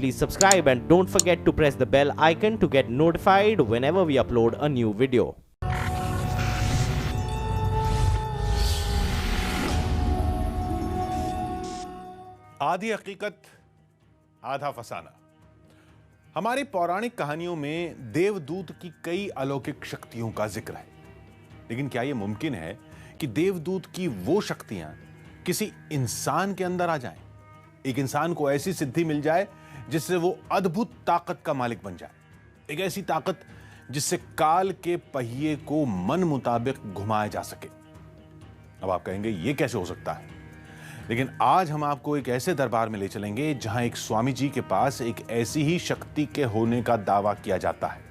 please subscribe and don't forget to press the bell icon to get notified whenever we upload a new video. आधी हकीकत आधा फसाना। हमारी पौराणिक कहानियों में देवदूत की कई अलौकिक शक्तियों का जिक्र है, लेकिन क्या यह मुमकिन है कि देवदूत की वो शक्तियां किसी इंसान के अंदर आ जाएं? एक इंसान को ऐसी सिद्धि मिल जाए जिससे वो अद्भुत ताकत का मालिक बन जाए, एक ऐसी ताकत जिससे काल के पहिए को मन मुताबिक घुमाया जा सके। अब आप कहेंगे ये कैसे हो सकता है, लेकिन आज हम आपको एक ऐसे दरबार में ले चलेंगे जहां एक स्वामी जी के पास एक ऐसी ही शक्ति के होने का दावा किया जाता है।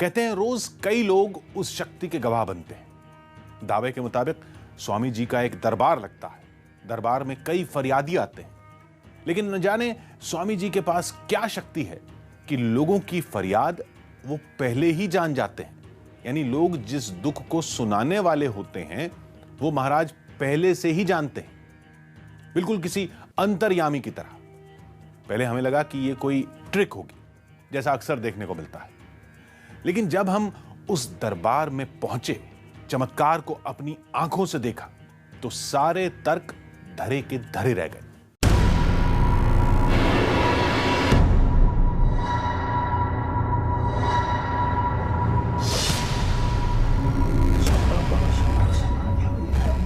कहते हैं रोज कई लोग उस शक्ति के गवाह बनते हैं। दावे के मुताबिक स्वामी जी का एक दरबार लगता है, दरबार में कई फरियादी आते हैं, लेकिन न जाने स्वामी जी के पास क्या शक्ति है कि लोगों की फरियाद वो पहले ही जान जाते हैं। यानी लोग जिस दुख को सुनाने वाले होते हैं वो महाराज पहले से ही जानते हैं, बिल्कुल किसी अंतर्यामी की तरह। पहले हमें लगा कि ये कोई ट्रिक होगी, जैसा अक्सर देखने को मिलता है, लेकिन जब हम उस दरबार में पहुंचे, चमत्कार को अपनी आंखों से देखा, तो सारे तर्क धरे के धरे रह गए।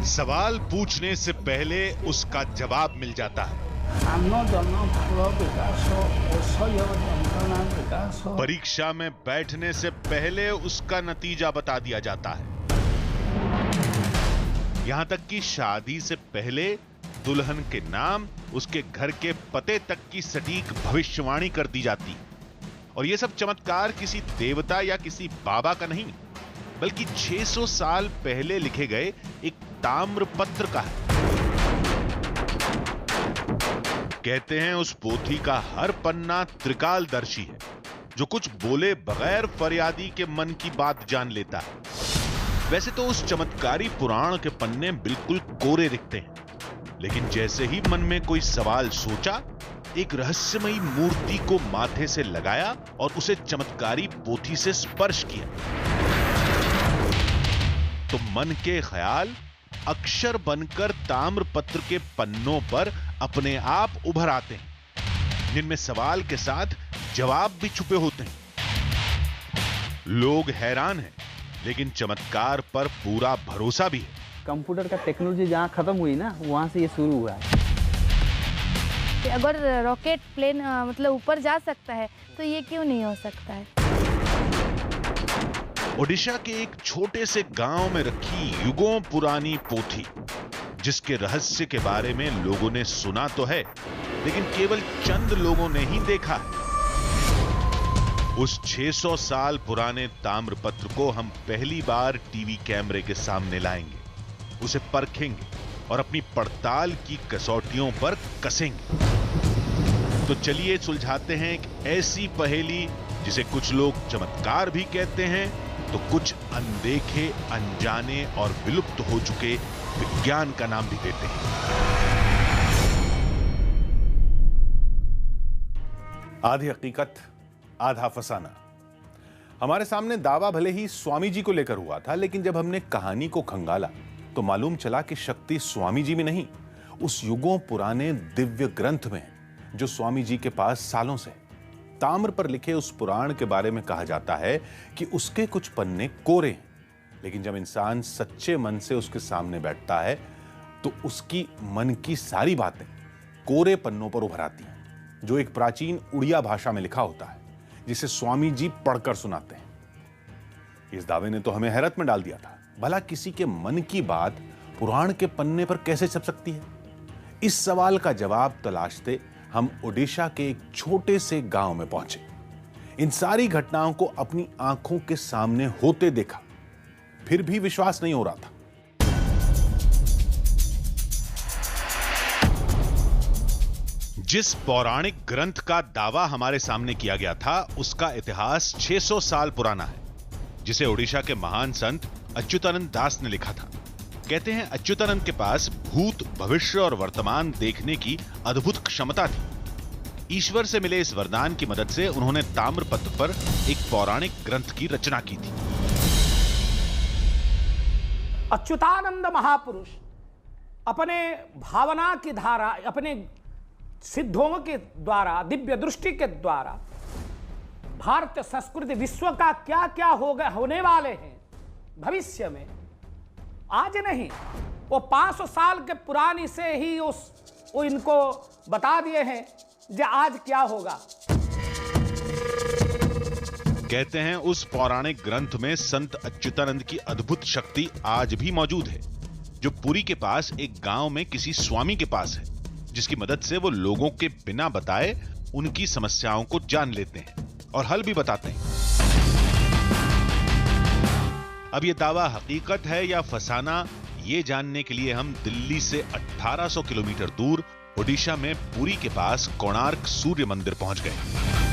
सवाल पूछने से पहले उसका जवाब मिल जाता है। परीक्षा में बैठने से पहले उसका नतीजा बता दिया जाता है। यहां तक कि शादी से पहले दुल्हन के नाम, उसके घर के पते तक की सटीक भविष्यवाणी कर दी जाती। और यह सब चमत्कार किसी देवता या किसी बाबा का नहीं, बल्कि 600 साल पहले लिखे गए एक ताम्रपत्र का है। कहते हैं उस पोथी का हर पन्ना त्रिकालदर्शी है, जो कुछ बोले बगैर फरियादी के मन की बात जान लेता है। वैसे तो उस चमत्कारी पुराण के पन्ने बिल्कुल कोरे दिखते हैं, लेकिन जैसे ही मन में कोई सवाल सोचा, एक रहस्यमयी मूर्ति को माथे से लगाया और उसे चमत्कारी पोथी से स्पर्श किया, तो मन के ख्याल अक्षर बनकर ताम्रपत्र के पन्नों पर अपने आप उभर आते हैं, जिनमें सवाल के साथ जवाब भी छुपे होते हैं। लोग हैरान हैं, लेकिन चमत्कार पर पूरा भरोसा भी है। कंप्यूटर का टेक्नोलॉजी जहां खत्म हुई ना, वहां से ये शुरू हुआ है। अगर रॉकेट प्लेन मतलब ऊपर जा सकता है, तो ये क्यों नहीं हो सकता है? ओडिशा के एक छोटे से गांव में रखी युगों पुरानी पोथी, जिसके रहस्य के बारे में लोगों ने सुना तो है, लेकिन केवल चंद लोगों ने ही देखा है। उस 600 साल पुराने ताम्रपत्र को हम पहली बार टीवी कैमरे के सामने लाएंगे, उसे परखेंगे और अपनी पड़ताल की कसौटियों पर कसेंगे। तो चलिए सुलझाते हैं एक ऐसी पहेली जिसे कुछ लोग चमत्कार भी कहते हैं, तो कुछ अनदेखे, अनजाने और विलुप्त हो चुके विज्ञान का नाम भी देते हैं। आधी हकीकत आधा फसाना। हमारे सामने दावा भले ही स्वामी जी को लेकर हुआ था, लेकिन जब हमने कहानी को खंगाला तो मालूम चला कि शक्ति स्वामी जी में नहीं, उस युगों पुराने दिव्य ग्रंथ में है, जो स्वामी जी के पास सालों से। ताम्र पर लिखे उस पुराण के बारे में कहा जाता है कि उसके कुछ पन्ने कोरे हैं, लेकिन जब इंसान सच्चे मन से उसके सामने बैठता है तो उसकी मन की सारी बातें कोरे पन्नों पर उभर आती हैं, जो एक प्राचीन उड़िया भाषा में लिखा होता है, जिसे स्वामी जी पढ़कर सुनाते हैं। इस दावे ने तो हमें हैरत में डाल दिया था। भला किसी के मन की बात पुराण के पन्ने पर कैसे छप सकती है? इस सवाल का जवाब तलाशते हम ओडिशा के एक छोटे से गांव में पहुंचे। इन सारी घटनाओं को अपनी आंखों के सामने होते देखा, फिर भी विश्वास नहीं हो रहा था। जिस पौराणिक ग्रंथ का दावा हमारे सामने किया गया था, उसका इतिहास 600 साल पुराना है, जिसे ओडिशा के महान संत अच्युतानंद दास ने लिखा था। कहते हैं अच्युतानंद के पास भूत, भविष्य और वर्तमान देखने की अद्भुत क्षमता थी। ईश्वर से मिले इस वरदान की मदद से उन्होंने ताम्रपत्र पर एक पौराणिक ग्रंथ की रचना की थी। अच्युतानंद महापुरुष अपने भावना की धारा, अपने सिद्धों के द्वारा, दिव्य दृष्टि के द्वारा भारतीय संस्कृति, विश्व का क्या क्या होने वाले हैं भविष्य में, आज नहीं, वो 500 साल के पुरानी से ही वो इनको बता दिए हैं जो आज क्या होगा। कहते हैं उस पौराणिक ग्रंथ में संत अच्युतानंद की अद्भुत शक्ति आज भी मौजूद है, जो पुरी के पास एक गांव में किसी स्वामी के पास है, जिसकी मदद से वो लोगों के बिना बताए उनकी समस्याओं को जान लेते हैं और हल भी बताते हैं। अब ये दावा हकीकत है या फसाना, ये जानने के लिए हम दिल्ली से 1800 किलोमीटर दूर ओडिशा में पुरी के पास कोणार्क सूर्य मंदिर पहुंच गए।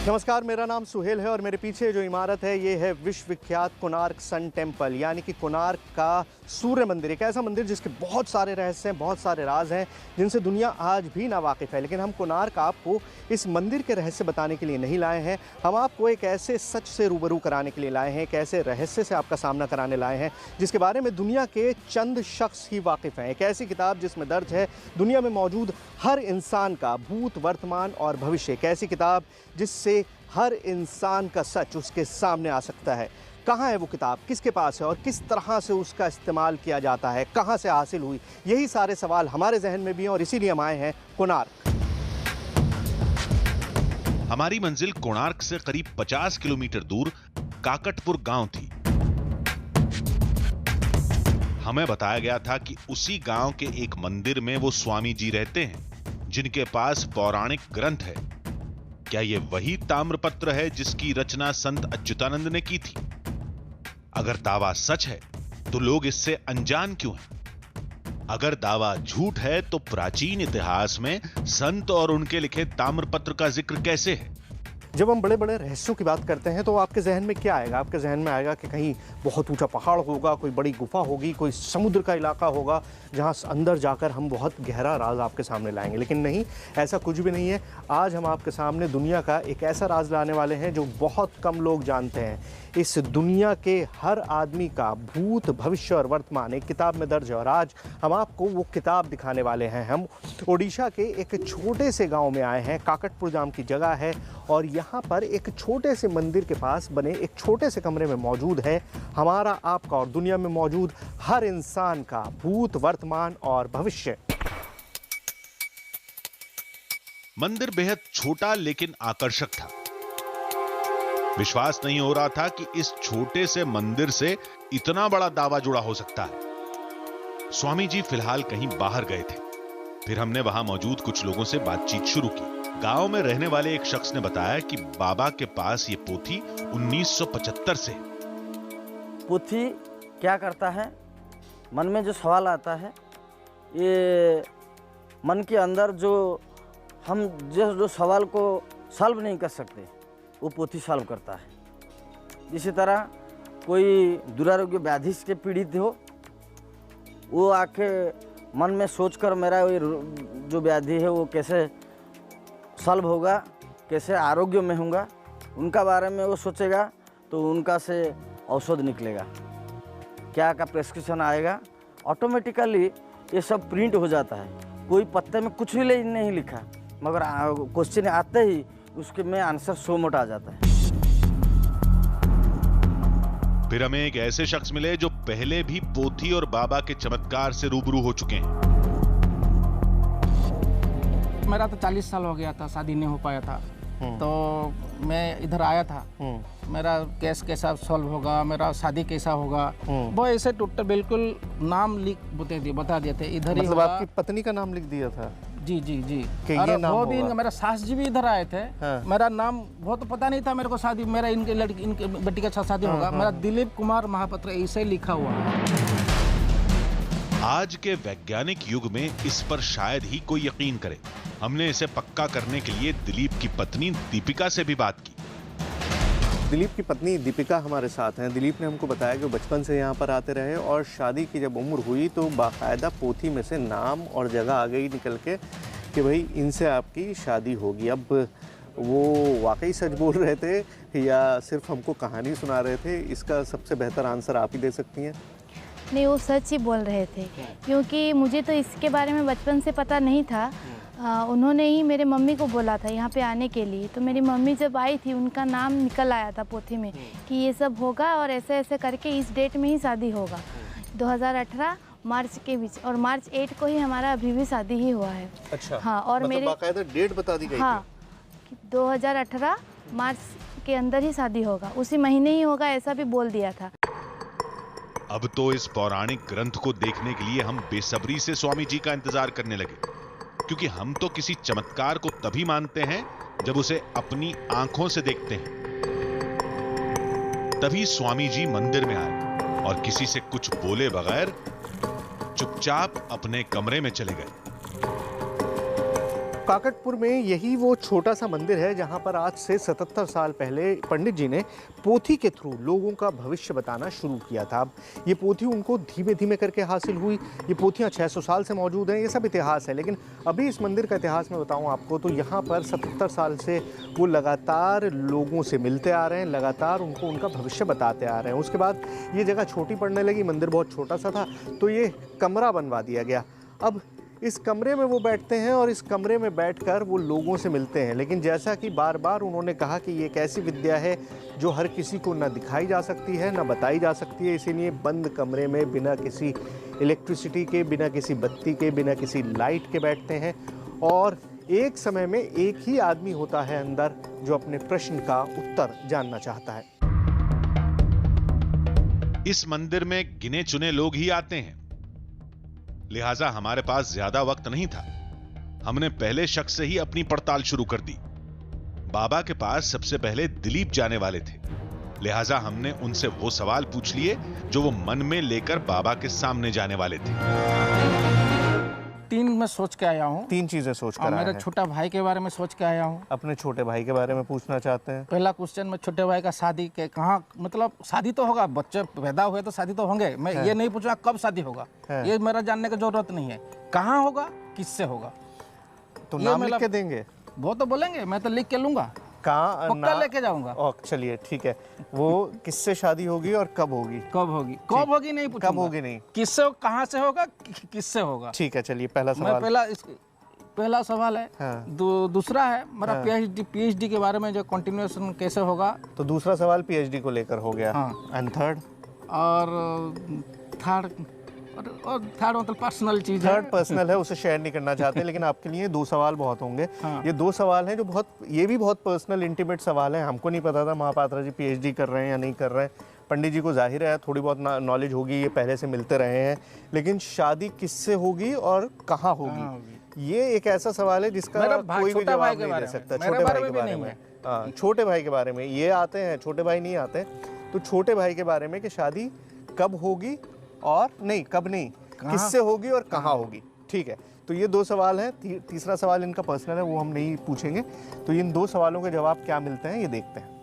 नमस्कार, मेरा नाम सुहेल है और मेरे पीछे जो इमारत है ये है विश्व विख्यात कोणार्क सन टेम्पल, यानी कि कोणार्क का सूर्य मंदिर। एक ऐसा मंदिर जिसके बहुत सारे रहस्य हैं, बहुत सारे राज हैं जिनसे दुनिया आज भी ना वाकिफ़ है। लेकिन हम कोणार्क आपको इस मंदिर के रहस्य बताने के लिए नहीं लाए हैं, हम आपको एक ऐसे सच से रूबरू कराने के लिए लाए हैं, एक ऐसे रहस्य से आपका सामना कराने लाए हैं जिसके बारे में दुनिया के चंद शख्स ही वाकिफ़ हैं। एक ऐसी किताब जिसमें दर्ज है दुनिया में मौजूद हर इंसान का भूत, वर्तमान और भविष्य। एक ऐसी किताब जिससे हर इंसान का सच उसके सामने आ सकता है। कहाँ है वो किताब, किसके पास है और किस तरह से उसका इस्तेमाल किया जाता है, कहाँ से हासिल हुई, यही सारे सवाल हमारे जहन में भी हैं और इसीलिए हम आए हैं कोणार्क। हमारी मंजिल कोणार्क से करीब 50 किलोमीटर दूर काकटपुर गांव थी। हमें बताया गया था कि उसी गांव के एक मंदिर में वो स्वामी जी रहते हैं जिनके पास पौराणिक ग्रंथ है। क्या ये वही ताम्रपत्र है जिसकी रचना संत अच्युतानंद ने की थी? अगर दावा सच है तो लोग इससे अनजान क्यों हैं? अगर दावा झूठ है तो प्राचीन इतिहास में संत और उनके लिखे ताम्रपत्र का जिक्र कैसे है? जब हम बड़े बड़े रहस्यों की बात करते हैं तो आपके जहन में क्या आएगा? आपके जहन में आएगा कि कहीं बहुत ऊंचा पहाड़ होगा, कोई बड़ी गुफा होगी, कोई समुद्र का इलाका होगा जहां अंदर जाकर हम बहुत गहरा राज आपके सामने लाएंगे। लेकिन नहीं, ऐसा कुछ भी नहीं है। आज हम आपके सामने दुनिया का एक ऐसा राज लाने वाले हैं जो बहुत कम लोग जानते हैं। इस दुनिया के हर आदमी का भूत, भविष्य और वर्तमान एक किताब में दर्ज है और आज हम आपको वो किताब दिखाने वाले हैं। हम ओडिशा के एक छोटे से गांव में आए हैं, काकटपुर नाम की जगह है और यहाँ पर एक छोटे से मंदिर के पास बने एक छोटे से कमरे में मौजूद है हमारा, आपका और दुनिया में मौजूद हर इंसान का भूत, वर्तमान और भविष्य। मंदिर बेहद छोटा लेकिन आकर्षक था। विश्वास नहीं हो रहा था कि इस छोटे से मंदिर से इतना बड़ा दावा जुड़ा हो सकता है। स्वामी जी फिलहाल कहीं बाहर गए थे। फिर हमने वहां मौजूद कुछ लोगों से बातचीत शुरू की। गांव में रहने वाले एक शख्स ने बताया कि बाबा के पास ये पोथी 1975 से। पोथी क्या करता है, मन में जो सवाल आता है, ये मन के अंदर जो हम जो सवाल को सॉल्व नहीं कर सकते वो पोथी सॉल्व करता है। इसी तरह कोई दुरारोग्य व्याधि से पीड़ित हो, वो आके मन में सोचकर मेरा ये जो व्याधि है वो कैसे सॉल्व होगा, कैसे आरोग्य में होगा, उनका बारे में वो सोचेगा तो उनका से औषध निकलेगा, क्या का प्रेस्क्रिप्शन आएगा। ऑटोमेटिकली ये सब प्रिंट हो जाता है। कोई पत्ते में कुछ भी नहीं लिखा, मगर क्वेश्चन आते ही उसके में आंसर सो मोटा आ जाता है। फिर हमें एक ऐसे शख्स मिले जो पहले भी पोथी और बाबा के चमत्कार से रूबरू हो चुके हैं। मेरा तो 40 साल हो गया था, शादी नहीं हो पाया था, तो मैं इधर आया था। मेरा केस कैसा सॉल्व होगा, मेरा शादी कैसा होगा, वो ऐसे टोटल बिल्कुल नाम बता दिए थे। इधर मतलब आपकी पत्नी का नाम लिख दिया था? जी जी जी। और वो भी मेरा सास जी भी इधर आए थे। मेरा नाम वो तो पता नहीं था मेरे को, शादी मेरा इनके लड़की इनके बेटी का शादी होगा। मेरा दिलीप कुमार महापात्र ऐसे लिखा हुआ है। आज के वैज्ञानिक युग में इस पर शायद ही कोई यकीन करे। हमने इसे पक्का करने के लिए दिलीप की पत्नी दीपिका से भी बात की। दिलीप की पत्नी दीपिका हमारे साथ हैं। दिलीप ने हमको बताया कि वो बचपन से यहाँ पर आते रहे और शादी की जब उम्र हुई तो बाकायदा पोथी में से नाम और जगह आ गई निकल के कि भाई इनसे आपकी शादी होगी। अब वो वाकई सच बोल रहे थे या सिर्फ हमको कहानी सुना रहे थे, इसका सबसे बेहतर आंसर आप ही दे सकती हैं। नहीं, वो सच ही बोल रहे थे, क्योंकि मुझे तो इसके बारे में बचपन से पता नहीं था। उन्होंने ही मेरे मम्मी को बोला था यहाँ पे आने के लिए, तो मेरी मम्मी जब आई थी उनका नाम निकल आया था पोथी में कि ये सब होगा और ऐसे ऐसे करके इस डेट में ही शादी होगा, 2018 मार्च के बीच, और मार्च 8 को ही हमारा अभी भी शादी ही हुआ है। अच्छा। हाँ, और मतलब मेरे बाकायदा डेट बता दी गई हाँ, 2018 मार्च के अंदर ही शादी होगा, उसी महीने ही होगा, ऐसा भी बोल दिया था। अब तो इस पौराणिक ग्रंथ को देखने के लिए हम बेसब्री से स्वामी जी का इंतजार करने लगे, क्योंकि हम तो किसी चमत्कार को तभी मानते हैं जब उसे अपनी आंखों से देखते हैं। तभी स्वामी जी मंदिर में आए और किसी से कुछ बोले बगैर चुपचाप अपने कमरे में चले गए। काकटपुर में यही वो छोटा सा मंदिर है जहां पर आज से 77 साल पहले पंडित जी ने पोथी के थ्रू लोगों का भविष्य बताना शुरू किया था। अब ये पोथी उनको धीमे धीमे करके हासिल हुई। ये पोथियां 600 साल से मौजूद हैं, ये सब इतिहास है। लेकिन अभी इस मंदिर का इतिहास मैं बताऊं आपको तो यहाँ पर 77 साल से वो लगातार लोगों से मिलते आ रहे हैं, लगातार उनको उनका भविष्य बताते आ रहे हैं। उसके बाद ये जगह छोटी पड़ने लगी, मंदिर बहुत छोटा सा था, तो ये कमरा बनवा दिया गया। अब इस कमरे में वो बैठते हैं और इस कमरे में बैठकर वो लोगों से मिलते हैं। लेकिन जैसा कि बार बार उन्होंने कहा कि ये एक ऐसी विद्या है जो हर किसी को ना दिखाई जा सकती है ना बताई जा सकती है, इसीलिए बंद कमरे में बिना किसी इलेक्ट्रिसिटी के, बिना किसी बत्ती के, बिना किसी लाइट के बैठते हैं। और एक समय में एक ही आदमी होता है अंदर जो अपने प्रश्न का उत्तर जानना चाहता है। इस मंदिर में गिने चुने लोग ही आते हैं, लिहाजा हमारे पास ज्यादा वक्त नहीं था। हमने पहले शख्स से ही अपनी पड़ताल शुरू कर दी। बाबा के पास सबसे पहले दिलीप जाने वाले थे, लिहाजा हमने उनसे वो सवाल पूछ लिए जो वो मन में लेकर बाबा के सामने जाने वाले थे। 3 मैं सोच के आया हूँ। 3 चीजें सोच कर आए मेरे हैं। छोटा भाई के बारे में सोच के आया हूँ। अपने छोटे भाई के बारे में पूछना चाहते हैं। पहला क्वेश्चन में छोटे भाई का शादी के कहाँ, मतलब शादी तो होगा, बच्चे पैदा हुए तो शादी तो होंगे। मैं ये नहीं पूछा कब शादी होगा, ये मेरा जानने की जरूरत नहीं है। कहाँ होगा, किससे होगा, तो नाम लिख के देंगे। वो तो बोलेंगे, मैं तो लिख के लूंगा, कहाँ पक्का लेके जाऊंगा। चलिए ठीक है। वो किससे शादी होगी और कब होगी? कब होगी नहीं पूछूंगा। कब होगी नहीं, किससे, कहाँ से होगा, किससे होगा। ठीक है, चलिए पहला सवाल। पहला सवाल है। हाँ। दूसरा है मेरा पीएचडी के बारे में, जो कंटिन्यूएशन कैसे होगा। तो दूसरा सवाल पीएचडी को लेकर हो गया। हाँ। And third? और थर्ड मतलब पर्सनल चीज है। थर्ड पर्सनल है, उसे शेयर नहीं करना चाहते, लेकिन आपके लिए 2 सवाल बहुत होंगे। हाँ। ये 2 सवाल हैं जो ये भी बहुत पर्सनल इंटीमेट सवाल हैं। हमको नहीं पता था महापात्रा जी पीएचडी कर रहे हैं या नहीं कर रहे हैं। पंडित जी को जाहिर है थोड़ी बहुत नॉलेज होगी, ये पहले से मिलते रहे हैं। लेकिन शादी किससे होगी और कहाँ होगी, ये एक ऐसा सवाल है जिसका कोई भी जवाब नहीं दे सकता। छोटे भाई के बारे में, हाँ, छोटे भाई के बारे में ये आते हैं, छोटे भाई नहीं आते। तो छोटे भाई के बारे में कि शादी कब होगी और नहीं, कब नहीं, किससे होगी और कहाँ होगी। ठीक है, तो ये 2 सवाल हैं। तीसरा सवाल इनका पर्सनल है, वो हम नहीं पूछेंगे। तो इन 2 सवालों के जवाब क्या मिलते हैं ये देखते हैं।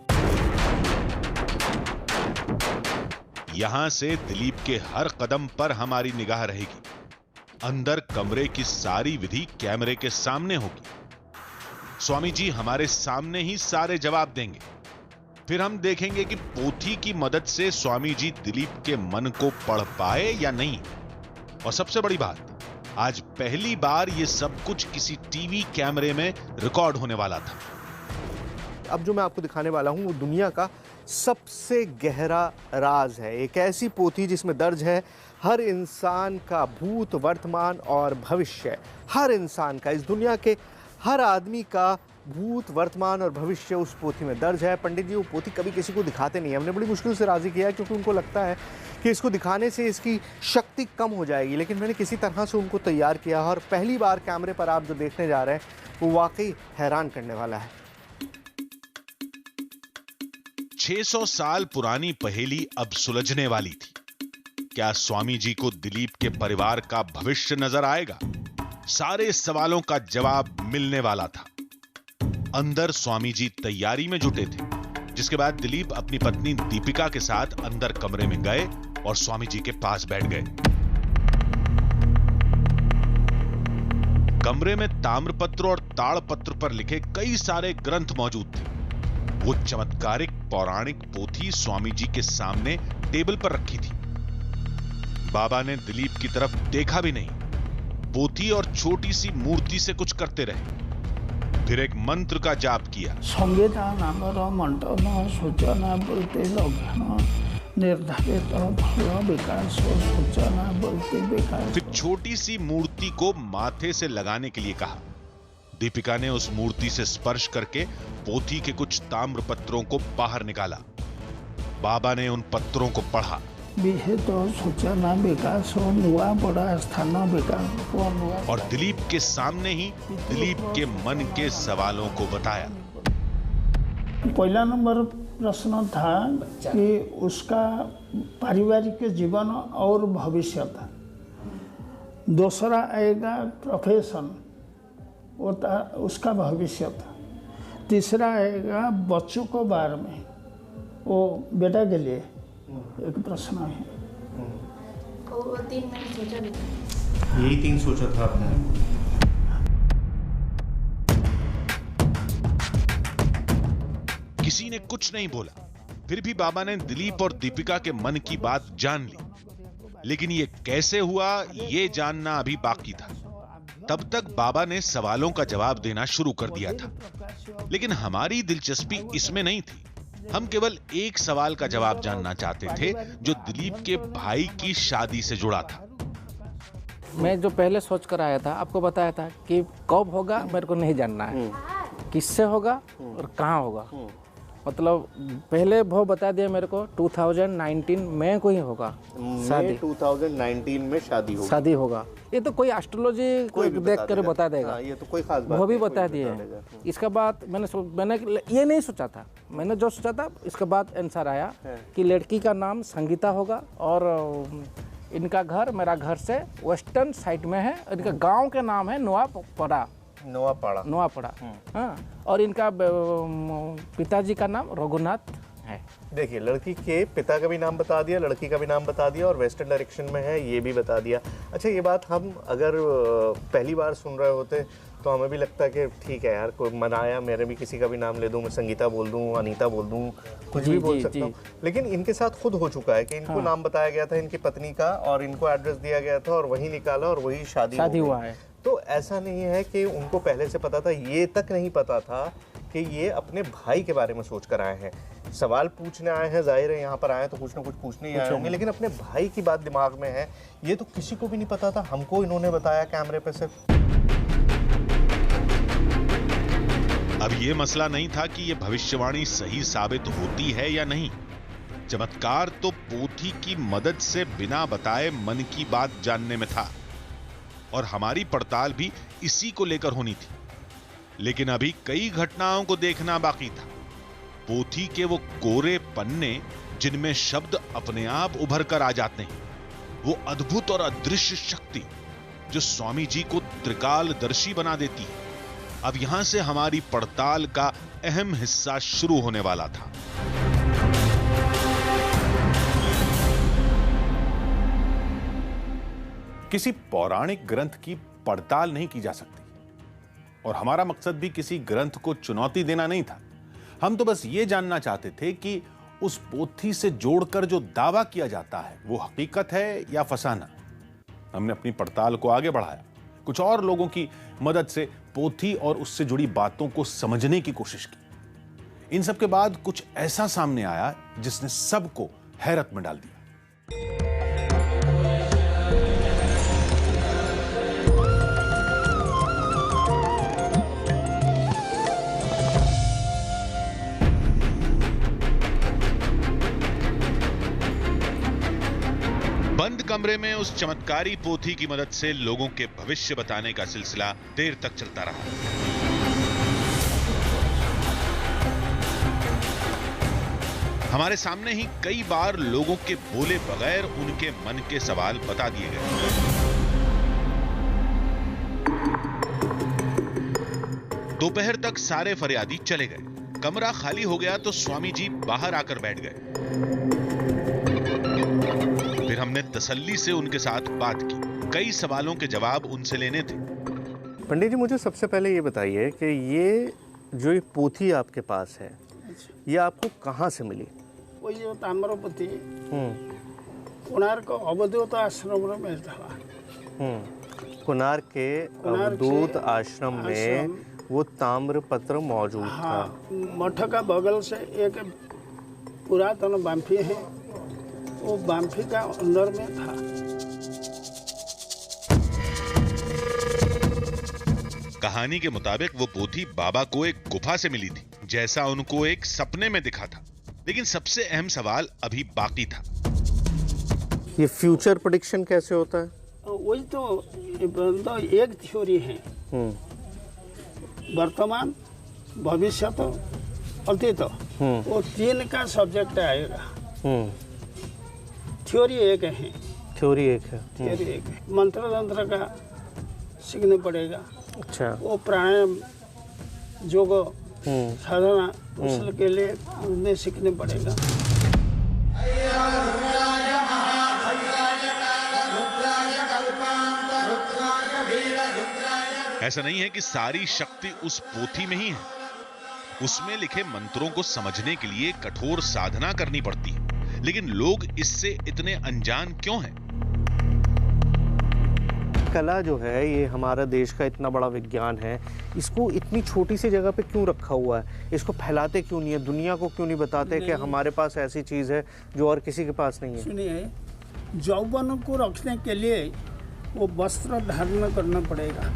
यहां से दिलीप के हर कदम पर हमारी निगाह रहेगी। अंदर कमरे की सारी विधि कैमरे के सामने होगी। स्वामी जी हमारे सामने ही सारे जवाब देंगे। फिर हम देखेंगे कि पोथी की मदद से स्वामी जी दिलीप के मन को पढ़ पाए या नहीं। और सबसे बड़ी बात, आज पहली बार ये सब कुछ किसी टीवी कैमरे में रिकॉर्ड होने वाला था। अब जो मैं आपको दिखाने वाला हूं वो दुनिया का सबसे गहरा राज है। एक ऐसी पोथी जिसमें दर्ज है हर इंसान का भूत, वर्तमान और भविष्य। हर इंसान का, इस दुनिया के हर आदमी का भूत, वर्तमान और भविष्य उस पोथी में दर्ज है। पंडित जी वो पोथी कभी किसी को दिखाते नहीं है। हमने बड़ी मुश्किल से राजी किया क्योंकि उनको लगता है कि इसको दिखाने से इसकी शक्ति कम हो जाएगी। लेकिन मैंने किसी तरह से उनको तैयार किया और पहली बार कैमरे पर आप जो देखने जा रहे हैं वो वाकई हैरान करने वाला है। 600 साल पुरानी पहेली अब सुलझने वाली थी। क्या स्वामी जी को दिलीप के परिवार का भविष्य नजर आएगा? सारे सवालों का जवाब मिलने वाला था। अंदर स्वामी जी तैयारी में जुटे थे। जिसके बाद दिलीप अपनी पत्नी दीपिका के साथ अंदर कमरे में गए और स्वामी जी के पास बैठ गए। कमरे में ताम्रपत्र और ताड़पत्र पर लिखे कई सारे ग्रंथ मौजूद थे। वो चमत्कारिक पौराणिक पोथी स्वामी जी के सामने टेबल पर रखी थी। बाबा ने दिलीप की तरफ देखा भी नहीं, पोथी और छोटी सी मूर्ति से कुछ करते रहे। फिर एक मंत्र का जाप किया। संविधान आमर मंडन सूचना बोलते लक्षण निर्धारित फल विकास सूचना बोलते विकास। फिर छोटी सी मूर्ति को माथे से लगाने के लिए कहा। दीपिका ने उस मूर्ति से स्पर्श करके पोथी के कुछ ताम्र पत्रों को बाहर निकाला। बाबा ने उन पत्रों को पढ़ा। विहित सूचना विकास नुआ बड़ा स्थान विकास और दिलीप के सामने ही दिलीप के मन के सवालों को बताया। पहला नंबर प्रश्न था कि उसका पारिवारिक जीवन और भविष्य था। दूसरा आएगा प्रोफेशन, वो था उसका भविष्य था। तीसरा आएगा बच्चों को बारे में, वो बेटा के लिए एक प्रश्न है। वो 3 मैंने सोचा भी था। यही 3 सोचा था आपने? किसी ने कुछ नहीं बोला। फिर भी बाबा ने दिलीप और दीपिका के मन की बात जान ली, लेकिन ये कैसे हुआ ये जानना अभी बाकी था। तब तक बाबा ने सवालों का जवाब देना शुरू कर दिया था, लेकिन हमारी दिलचस्पी इसमें नहीं थी। हम केवल एक सवाल का जवाब जानना चाहते थे जो दिलीप के भाई की शादी से जुड़ा था। मैं जो पहले सोच कर आया था, आपको बताया था कि कब होगा मेरे को नहीं जानना है, किससे होगा और कहाँ होगा। मतलब पहले वो बता दिया मेरे को 2019 में को ही होगा शादी। 2019 में शादी होगा। ये तो कोई एस्ट्रोलॉजी देख कर बता देगा। ये तो कोई खास बात वो भी बता दिए। इसके बाद मैंने ये नहीं सोचा था। मैंने जो सोचा था इसके बाद आंसर आया कि लड़की का नाम संगीता होगा और इनका घर मेरा घर से वेस्टर्न साइड में है। इनका गांव के नाम है नोआपाड़ा। हाँ, और इनका पिताजी का नाम रघुनाथ है। देखिए, लड़की के पिता का भी नाम बता दिया, लड़की का भी नाम बता दिया और वेस्टर्न डायरेक्शन में है ये भी बता दिया। अच्छा, ये बात हम अगर पहली बार सुन रहे होते तो हमें भी लगता कि ठीक है यार, कोई मनाया, मेरे भी किसी का भी नाम ले दूं, मैं संगीता बोल दूं, अनीता बोल दूं, कुछ भी बोल सकता हूँ। लेकिन इनके साथ खुद हो चुका है कि इनको नाम बताया गया था इनकी पत्नी का और इनको एड्रेस दिया गया था और वही निकाला और वही शादी हुआ है। तो ऐसा नहीं है कि उनको पहले से पता था, ये तक नहीं पता था कि ये अपने भाई के बारे में सोच कर आए हैं। सवाल पूछने आए हैं, जाहिर है यहाँ पर आए तो कुछ ना कुछ पूछने ही आए होंगे, लेकिन अपने भाई की बात दिमाग में है, ये तो किसी को भी नहीं पता था। हमको इन्होंने बताया कैमरे पे से। अब ये मसला नहीं था कि ये भविष्यवाणी सही साबित होती है या नहीं। चमत्कार तो पोथी की मदद से बिना बताए मन की बात जानने में था और हमारी पड़ताल भी इसी को लेकर होनी थी। लेकिन अभी कई घटनाओं को देखना बाकी था। पोथी के वो कोरे पन्ने जिनमें शब्द अपने आप उभर कर आ जाते हैं, वो अद्भुत और अदृश्य शक्ति जो स्वामी जी को त्रिकालदर्शी बना देती है। अब यहां से हमारी पड़ताल का अहम हिस्सा शुरू होने वाला था। किसी पौराणिक ग्रंथ की पड़ताल नहीं की जा सकती और हमारा मकसद भी किसी ग्रंथ को चुनौती देना नहीं था। हम तो बस ये जानना चाहते थे कि उस पोथी से जोड़कर जो दावा किया जाता है वो हकीकत है या फसाना। हमने अपनी पड़ताल को आगे बढ़ाया, कुछ और लोगों की मदद से पोथी और उससे जुड़ी बातों को समझने की कोशिश की। इन सब के बाद कुछ ऐसा सामने आया जिसने सबको हैरत में डाल दिया। बंद कमरे में उस चमत्कारी पोथी की मदद से लोगों के भविष्य बताने का सिलसिला देर तक चलता रहा। हमारे सामने ही कई बार लोगों के बोले बगैर उनके मन के सवाल बता दिए गए। दोपहर तक सारे फरियादी चले गए। कमरा खाली हो गया तो स्वामी जी बाहर आकर बैठ गए। फिर हमने तसल्ली से उनके साथ बात की। कई सवालों के जवाब उनसे लेने थे। पंडित जी, मुझे सबसे पहले ये बताइए कि ये जो ये पोथी आपके पास है, ये आपको कहाँ से मिली? वो ये ताम्रपति कोणार्क अवधूत आश्रम में मिलता है। कोणार्क के अवधूत आश्रम में वो ताम्र पत्र मौजूद था। मठ का बगल से एक पुरातन बाम्फी है, वो बाम्फी का अंदर में था। कहानी के मुताबिक वो पोथी बाबा को एक गुफा से मिली थी, जैसा उनको एक सपने में दिखा था। लेकिन सबसे अहम सवाल अभी बाकी था। ये फ्यूचर प्रेडिक्शन कैसे होता है? वही तो एक थ्योरी है, वर्तमान, भविष्य, अतीत, वो तीन का सब्जेक्ट आएगा। थ्योरी एक है। थ्योरी एक है। थ्योरी एक है। मंत्र तंत्र का सीखने पड़ेगा। अच्छा। वो प्राणायाम, योग, साधना, उसके लिए उन्हें सीखने पड़ेगा। ऐसा नहीं है कि सारी शक्ति उस पोथी में ही है। उसमें लिखे मंत्रों को समझने के लिए कठोर साधना करनी पड़ती है। लेकिन लोग इससे इतने अनजान क्यों हैं? कला जो है, ये हमारा देश का इतना बड़ा विज्ञान है, इसको इतनी छोटी सी जगह पे क्यों रखा हुआ है? इसको फैलाते क्यों नहीं है? दुनिया को क्यों नहीं बताते कि हमारे पास ऐसी चीज है जो और किसी के पास नहीं है? सुनिए, यौवन को रखने के लिए वो वस्त्र धारण करना पड़ेगा।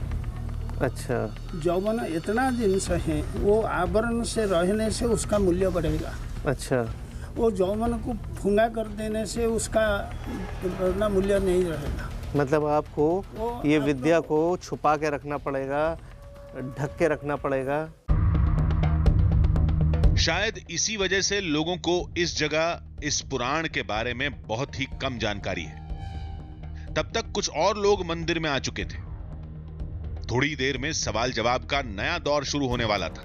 अच्छा। यौवन इतना जिनिस है, वो आवरण से रहने से उसका मूल्य बढ़ेगा। अच्छा। वो यौवन को फूंगा कर देने से उसका मूल्य नहीं रहेगा। मतलब आपको ये विद्या को छुपा के रखना पड़ेगा, ढक के रखना पड़ेगा। शायद इसी वजह से लोगों को इस जगह, इस पुराण के बारे में बहुत ही कम जानकारी है। तब तक कुछ और लोग मंदिर में आ चुके थे। थोड़ी देर में सवाल जवाब का नया दौर शुरू होने वाला था।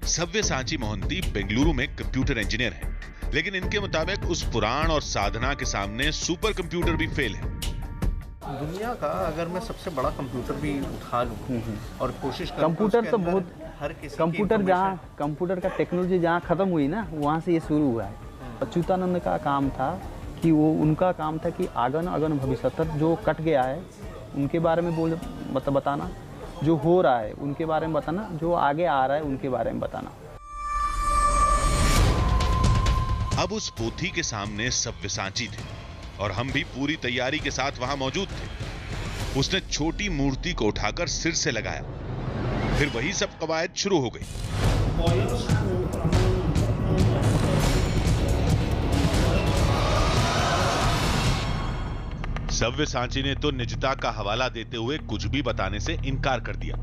सव्यसाची मोहंती बेंगलुरु में कंप्यूटर इंजीनियर हैं, लेकिन इनके मुताबिक उस पुराण और साधना के सामने सुपर कंप्यूटर भी फेल है। दुनिया का अगर मैं सबसे बड़ा कंप्यूटर भी उठा लूं और कोशिश करूं, कंप्यूटर तो बहुत, हर किसी कंप्यूटर जहाँ, कंप्यूटर का टेक्नोलॉजी जहाँ खत्म हुई ना, वहाँ से ये शुरू हुआ है। अच्युतानंद का काम था कि वो, उनका काम था कि आगन अगन भविष्य, जो कट गया है उनके बारे में बताना, जो हो रहा है उनके बारे में बताना, जो आगे आ रहा है उनके बारे में बताना। अब उस पोथी के सामने सव्यसाची थे और हम भी पूरी तैयारी के साथ वहां मौजूद थे। उसने छोटी मूर्ति को उठाकर सिर से लगाया, फिर वही सब कवायद शुरू हो गई। सव्यसाची ने तो निजता का हवाला देते हुए कुछ भी बताने से इनकार कर दिया,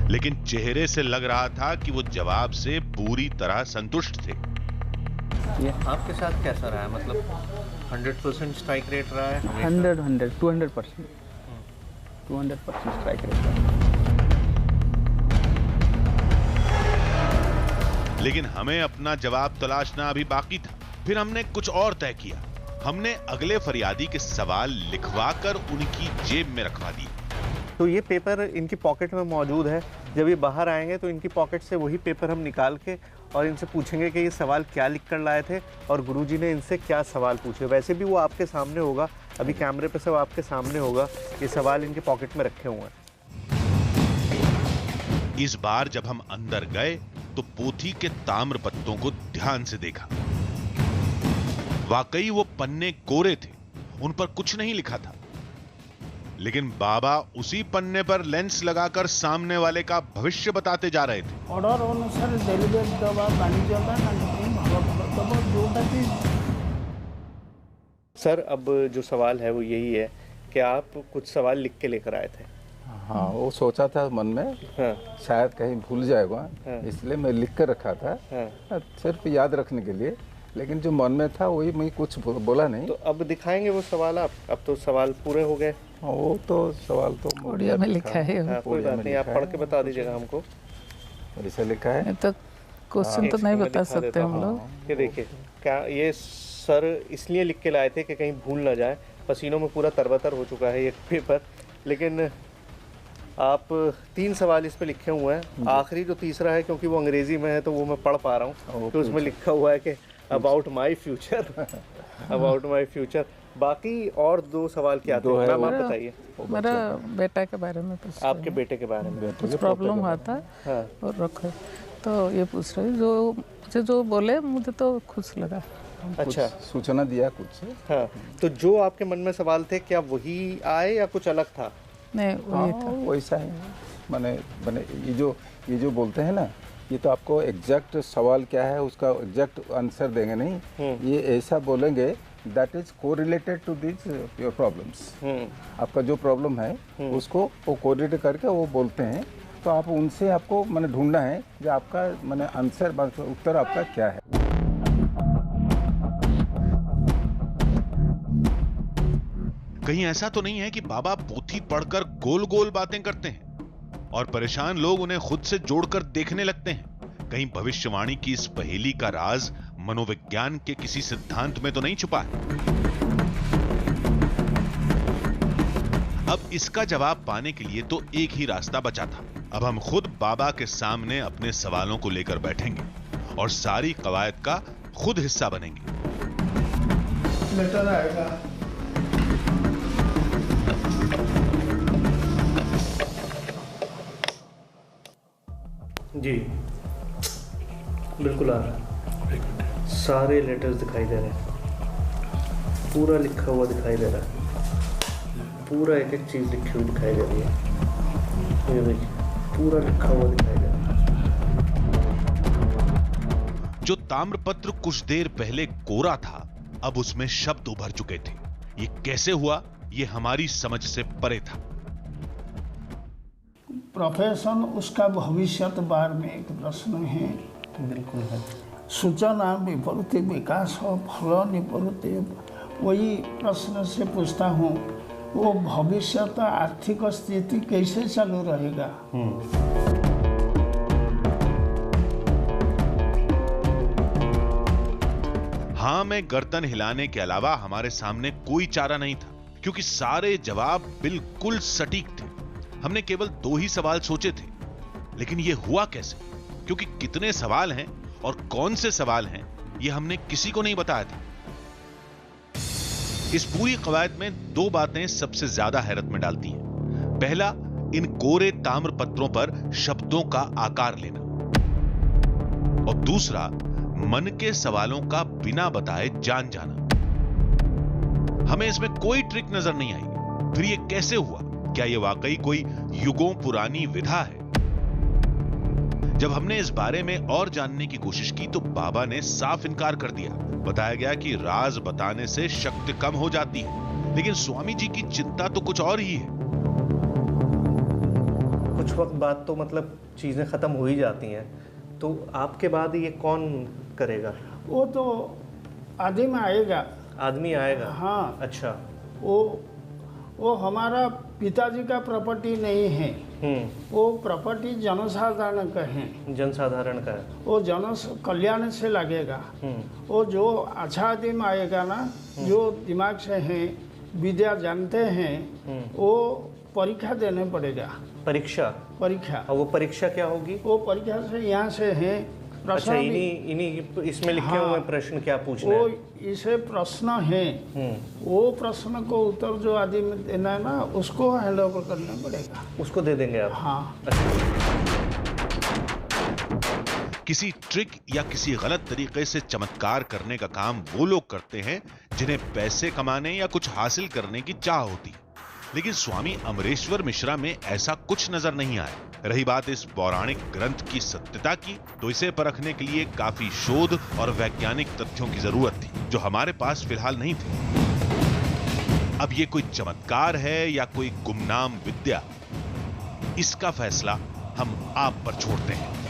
लेकिन चेहरे से लग रहा था कि वो जवाब से पूरी तरह संतुष्ट थे। ये आपके साथ कैसा रहा है? मतलब 100% स्ट्राइक रेट रहा है? 200% स्ट्राइक रेट रहा है। लेकिन हमें अपना जवाब तलाशना अभी बाकी था। फिर हमने कुछ और तय किया। हमने अगले फरियादी के सवाल लिखवाकर उनकी जेब में रखवा दिए। तो ये पेपर इनकी पॉकेट में मौजूद है। जब ये बाहर आएंगे तो इनकी पॉकेट से वही पेपर हम निकाल के और इनसे पूछेंगे कि ये सवाल क्या लिख कर लाए थे और गुरुजी ने इनसे क्या सवाल पूछे। वैसे भी वो आपके सामने होगा, अभी कैमरे पे सब आपके सामने होगा। ये सवाल इनके पॉकेट में रखे हुए हैं। इस बार जब हम अंदर गए तो पोथी के ताम्र पत्तों को ध्यान से देखा। वाकई वो पन्ने कोरे थे, उन पर कुछ नहीं लिखा था। लेकिन बाबा उसी पन्ने पर लेंस लगाकर सामने वाले का भविष्य बताते जा रहे थे। ऑर्डर अनुसार डेलीवेट दवा वाणिज्य सर, अब जो सवाल है वो यही है कि आप कुछ सवाल लिख के लेकर आए थे। हाँ, वो सोचा था मन में। हाँ। शायद कहीं भूल जाएगा। हाँ। इसलिए मैं लिख कर रखा था। हाँ। सिर्फ याद रखने के लिए, लेकिन जो मन में था वही मैं कुछ बोला नहीं। तो अब दिखाएंगे वो सवाल आप? अब तो सवाल पूरे हो गए। वो तो सवाल तो उड़िया में लिखा है। हाँ, कोई बात नहीं, आप पढ़ के बता दीजिएगा हमको। ऐसा लिखा है तो क्वेश्चन तो नहीं बता सकते हम लोग। ये देखिए, क्या ये सर इसलिए लिख के लाए थे कि कहीं भूल ना जाए। पसीनों में पूरा तरबतर हो चुका है ये पेपर, लेकिन आप 3 सवाल इस पे लिखे हुए हैं। आखिरी जो तीसरा है, क्योंकि वो अंग्रेजी में है तो वो मैं पढ़ पा रहा हूँ, तो उसमें लिखा हुआ है कि about my future, about my future. बाकी और 2 सवाल क्या थे मैम, आप बताइए। मेरा बेटा के बारे में पूछ, आपके बेटे के बारे में कुछ प्रॉब्लम हुआ था। हाँ। और रखो तो ये पूछ रही, जो मुझे जो बोले मुझे तो खुश लगा। अच्छा, सूचना दिया कुछ। हाँ, तो जो आपके मन में सवाल थे क्या वही आए या कुछ अलग था? नहीं, वही था। वैसा ही मैंने ये जो बोलते हैं ना, ये तो आपको एग्जैक्ट सवाल क्या है उसका एग्जैक्ट आंसर देंगे नहीं, ये ऐसा बोलेंगे that is correlated to this your problems. आपका जो प्रॉब्लम है उसको वो कोरिलेट करके वो बोलते हैं, तो आप उनसे आपको मैंने ढूंढना है कि आपका मैंने आंसर उत्तर आपका क्या है। कहीं ऐसा तो नहीं है कि बाबा पोथी पढ़कर गोल गोल बातें करते हैं और परेशान लोग उन्हें खुद से जोड़कर देखने लगते हैं? कहीं भविष्यवाणी की इस पहेली का राज मनोविज्ञान के किसी सिद्धांत में तो नहीं छुपा है? अब इसका जवाब पाने के लिए तो एक ही रास्ता बचा था। अब हम खुद बाबा के सामने अपने सवालों को लेकर बैठेंगे और सारी कवायद का खुद हिस्सा बनेंगे। लेटर आएगा। जी बिल्कुल आ रहा, सारे लेटर्स दिखाई दे रहे हैं, पूरा लिखा हुआ दिखाई दे रहा है, पूरा एक एक चीज़ लिखी हुई दिखाई दे रही है। ये देखिए, पूरा लिखा हुआ दिखाई दे रहा है। जो ताम्रपत्र कुछ देर पहले कोरा था, अब उसमें शब्द उभर चुके थे। ये कैसे हुआ, ये हमारी समझ से परे था। प्रोफेशन उसका भविष्य बार में एक प्रश्न है। बिल्कुल है। सूचना विपरीत विकास हो फल निपरीत, वही प्रश्न से पूछता हूँ, वो भविष्य आर्थिक स्थिति कैसे चालू रहेगा? हाँ में गर्दन हिलाने के अलावा हमारे सामने कोई चारा नहीं था, क्योंकि सारे जवाब बिल्कुल सटीक थे। हमने केवल 2 ही सवाल सोचे थे, लेकिन ये हुआ कैसे? क्योंकि कितने सवाल हैं और कौन से सवाल हैं, ये हमने किसी को नहीं बताया था। इस पूरी कवायद में 2 बातें सबसे ज्यादा हैरत में डालती हैं। पहला, इन कोरे ताम्र पत्रों पर शब्दों का आकार लेना, और दूसरा, मन के सवालों का बिना बताए जान जाना। हमें इसमें कोई ट्रिक नजर नहीं आई। फिर ये कैसे हुआ? क्या ये वाकई कोई युगों पुरानी विधा है? जब हमने इस बारे में और जानने की कोशिश की तो बाबा ने साफ इनकार कर दिया। बताया गया कि राज बताने से शक्ति कम हो जाती है, लेकिन स्वामी जी की चिंता तो कुछ और ही है। कुछ वक्त बाद तो मतलब चीजें खत्म हो ही जाती हैं, तो आपके बाद ये कौन करेगा? वो तो आदमी आएगा। आदमी आएगा? हाँ। अच्छा, वो हमारा पिताजी का प्रॉपर्टी नहीं है, वो प्रॉपर्टी जनसाधारण का है। जनसाधारण का है। वो जन कल्याण से लगेगा। वो जो अच्छा आदमी आएगा ना, जो दिमाग से है, विद्या जानते हैं, वो परीक्षा देने पड़ेगा। परीक्षा? परीक्षा। और वो परीक्षा क्या होगी? वो परीक्षा से यहाँ से है। अच्छा, इन्हीं इसमें लिखे हुए प्रश्न क्या पूछने वो हैं? इसे प्रश्न है, वो प्रश्न को उत्तर जो आदमी देना है ना, उसको हैंड ओवर करना पड़ेगा। उसको दे देंगे आप? हाँ। किसी ट्रिक या किसी गलत तरीके से चमत्कार करने का काम वो लोग करते हैं जिन्हें पैसे कमाने या कुछ हासिल करने की चाह होती है, लेकिन स्वामी अमरेश्वर मिश्रा में ऐसा कुछ नजर नहीं आया। रही बात इस पौराणिक ग्रंथ की सत्यता की, तो इसे परखने के लिए काफी शोध और वैज्ञानिक तथ्यों की जरूरत थी, जो हमारे पास फिलहाल नहीं थे। अब ये कोई चमत्कार है या कोई गुमनाम विद्या, इसका फैसला हम आप पर छोड़ते हैं।